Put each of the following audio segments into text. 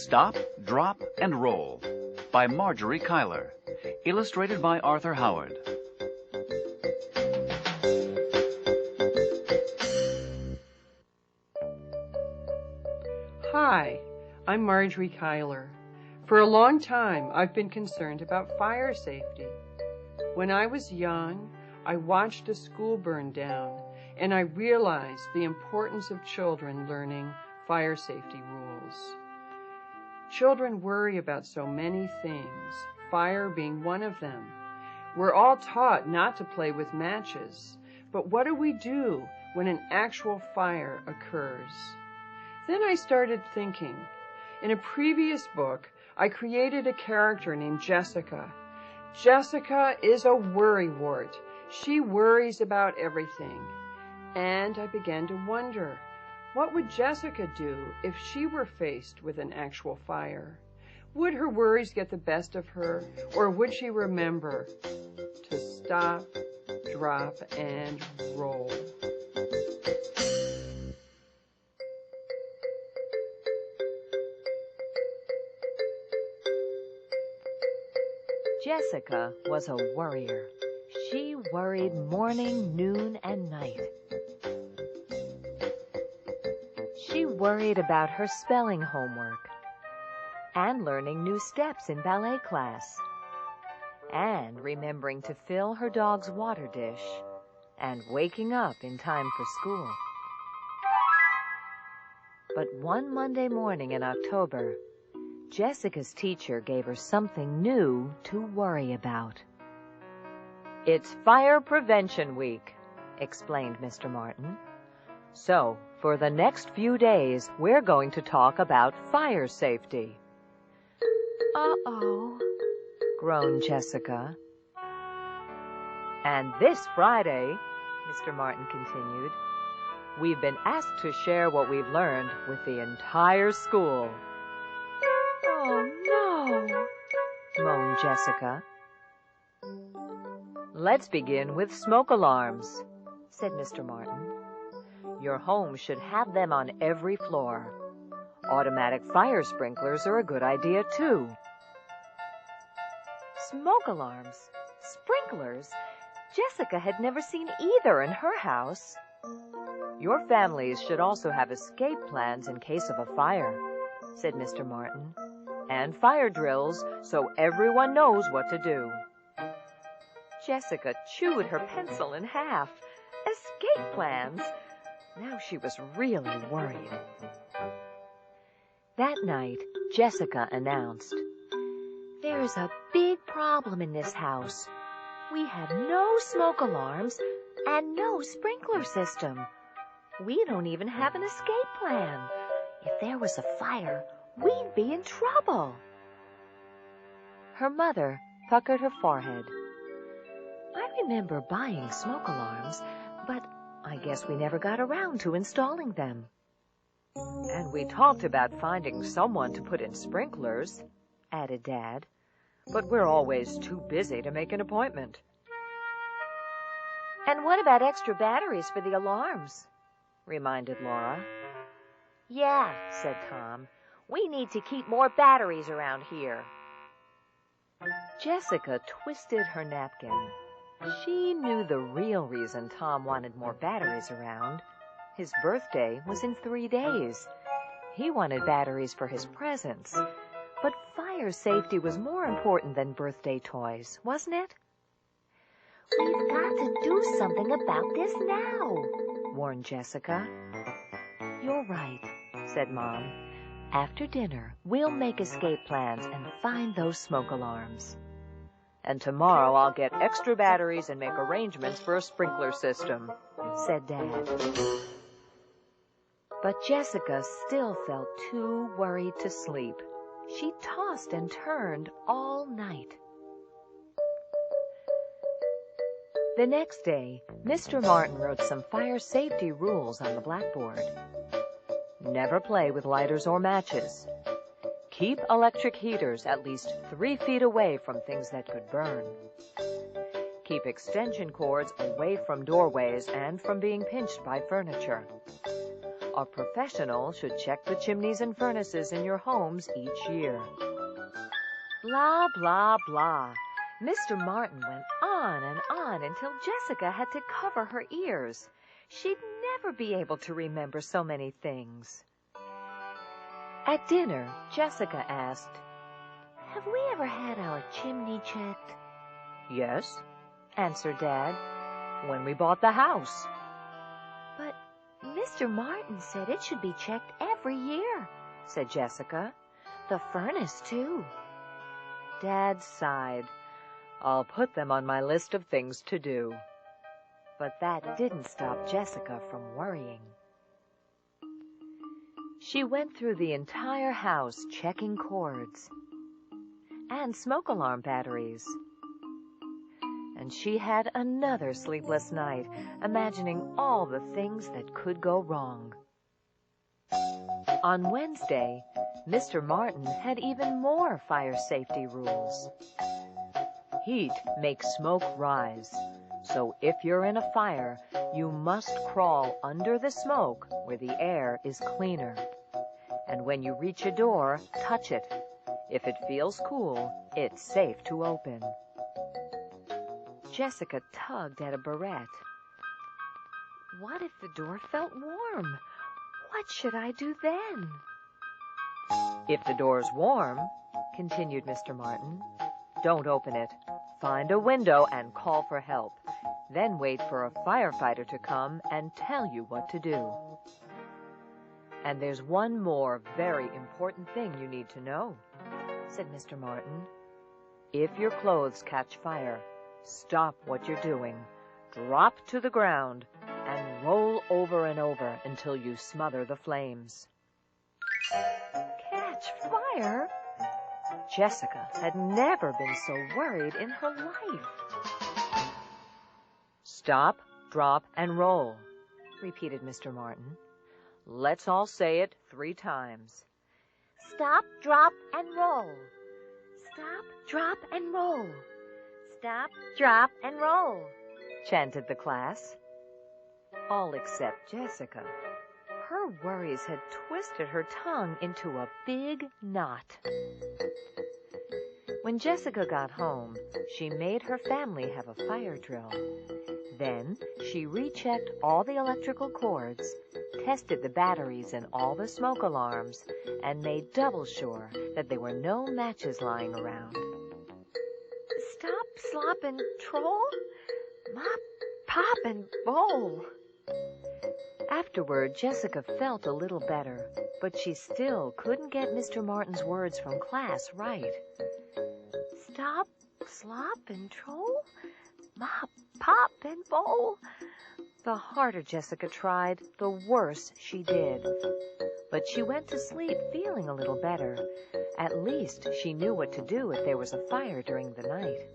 Stop, Drop, and Roll by Margery Cuyler. Illustrated by Arthur Howard. Hi, I'm Margery Cuyler. For a long time, I've been concerned about fire safety. When I was young, I watched a school burn down, and I realized the importance of children learning fire safety rules. Children worry about so many things, fire being one of them. We're all taught not to play with matches, but what do we do when an actual fire occurs? Then I started thinking. In a previous book, I created a character named Jessica. Jessica is a worrywart. She worries about everything. And I began to wonder, what would Jessica do if she were faced with an actual fire? Would her worries get the best of her, or would she remember to stop, drop, and roll? Jessica was a worrier. She worried morning, noon, and night. She worried about her spelling homework, and learning new steps in ballet class, and remembering to fill her dog's water dish, and waking up in time for school. But one Monday morning in October, Jessica's teacher gave her something new to worry about. "It's Fire Prevention Week," explained Mr. Martin. "So, for the next few days, we're going to talk about fire safety." "Uh-oh," groaned Jessica. "And this Friday," Mr. Martin continued, "we've been asked to share what we've learned with the entire school." "Oh, no," moaned Jessica. "Let's begin with smoke alarms," said Mr. Martin. "Your home should have them on every floor. Automatic fire sprinklers are a good idea, too." Smoke alarms? Sprinklers? Jessica had never seen either in her house. "Your families should also have escape plans in case of a fire," said Mr. Martin, "and fire drills so everyone knows what to do." Jessica chewed her pencil in half. Escape plans? Now she was really worried. That night, Jessica announced, "There's a big problem in this house. We have no smoke alarms and no sprinkler system. We don't even have an escape plan. If there was a fire, we'd be in trouble." Her mother puckered her forehead. "I remember buying smoke alarms, but I guess we never got around to installing them." "And we talked about finding someone to put in sprinklers," added Dad, "but we're always too busy to make an appointment." "And what about extra batteries for the alarms?" reminded Laura. "Yeah," said Tom, "we need to keep more batteries around here." Jessica twisted her napkin. She knew the real reason Tom wanted more batteries around. His birthday was in 3 days. He wanted batteries for his presents. But fire safety was more important than birthday toys, wasn't it? "We've got to do something about this now," warned Jessica. "You're right," said Mom. "After dinner, we'll make escape plans and find those smoke alarms. And tomorrow I'll get extra batteries and make arrangements for a sprinkler system," said Dad. But Jessica still felt too worried to sleep. She tossed and turned all night. The next day, Mr. Martin wrote some fire safety rules on the blackboard. Never play with lighters or matches. Keep electric heaters at least 3 feet away from things that could burn. Keep extension cords away from doorways and from being pinched by furniture. A professional should check the chimneys and furnaces in your homes each year. Blah, blah, blah. Mr. Martin went on and on until Jessica had to cover her ears. She'd never be able to remember so many things. At dinner, Jessica asked, "Have we ever had our chimney checked?" "Yes," answered Dad, "when we bought the house." "But Mr. Martin said it should be checked every year," said Jessica. "The furnace, too." Dad sighed. "I'll put them on my list of things to do." But that didn't stop Jessica from worrying. She went through the entire house checking cords and smoke alarm batteries. And she had another sleepless night, imagining all the things that could go wrong. On Wednesday, Mr. Martin had even more fire safety rules. Heat makes smoke rise, so if you're in a fire, you must crawl under the smoke where the air is cleaner. And when you reach a door, touch it. If it feels cool, it's safe to open. Jessica tugged at a barrette. What if the door felt warm? What should I do then? If the door's warm, continued Mr. Martin, don't open it. Find a window and call for help. Then wait for a firefighter to come and tell you what to do. And there's one more very important thing you need to know, said Mr. Martin. If your clothes catch fire, stop what you're doing, drop to the ground, and roll over and over until you smother the flames. Catch fire? Jessica had never been so worried in her life. Stop, drop, and roll, repeated Mr. Martin. Let's all say it 3 times. Stop, drop, and roll. Stop, drop, and roll. Stop, drop, and roll, chanted the class. All except Jessica. Her worries had twisted her tongue into a big knot. When Jessica got home, she made her family have a fire drill. Then she rechecked all the electrical cords, tested the batteries in all the smoke alarms, and made double sure that there were no matches lying around. Stop, slop, and troll? Mop, pop, and bowl. Afterward, Jessica felt a little better, but she still couldn't get Mr. Martin's words from class right. Stop, slop, and troll? Mop, pop, and bowl? The harder Jessica tried, the worse she did. But she went to sleep feeling a little better. At least she knew what to do if there was a fire during the night.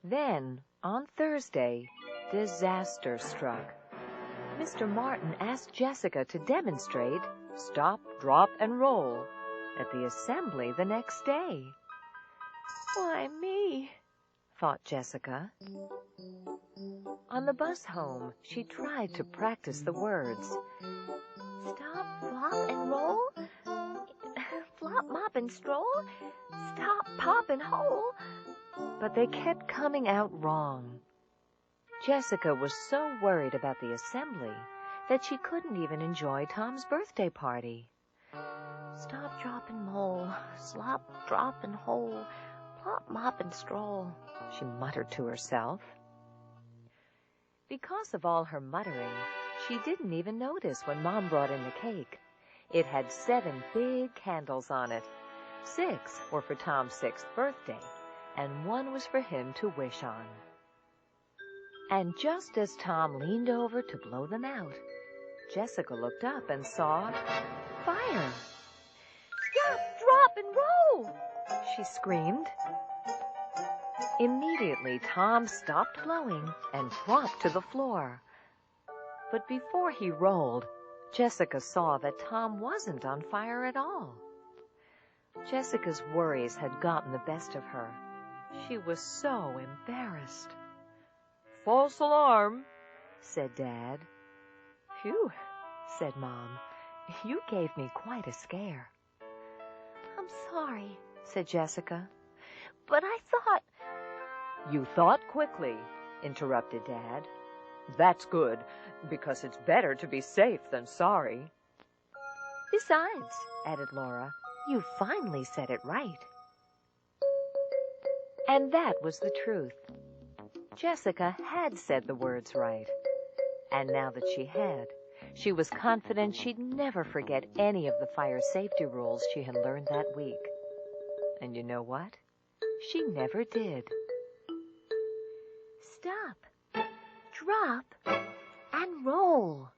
Then, on Thursday, disaster struck. Mr. Martin asked Jessica to demonstrate stop, drop, and roll at the assembly the next day. Why me? Thought Jessica. On the bus home, she tried to practice the words. Stop, flop, and roll. Flop, mop, and stroll. Stop, pop, and hole. But they kept coming out wrong. Jessica was so worried about the assembly that she couldn't even enjoy Tom's birthday party. Stop, drop, and roll. Slop, drop, and hole. Plop, mop, and stroll, she muttered to herself. Because of all her muttering, she didn't even notice when Mom brought in the cake. It had 7 big candles on it. 6 were for Tom's 6th birthday, and 1 was for him to wish on. And just as Tom leaned over to blow them out, Jessica looked up and saw fire. Stop, drop, and roll, she screamed. Immediately, Tom stopped blowing and dropped to the floor. But before he rolled, Jessica saw that Tom wasn't on fire at all. Jessica's worries had gotten the best of her. She was so embarrassed. False alarm, said Dad. Phew, said Mom. "You gave me quite a scare." "I'm sorry," said Jessica, "but I thought—" "You thought quickly," interrupted Dad. "That's good, because it's better to be safe than sorry." "Besides," added Laura, "you finally said it right." And that was the truth. Jessica had said the words right. And now that she had, she was confident she'd never forget any of the fire safety rules she had learned that week. And you know what? She never did. Stop, drop, and roll.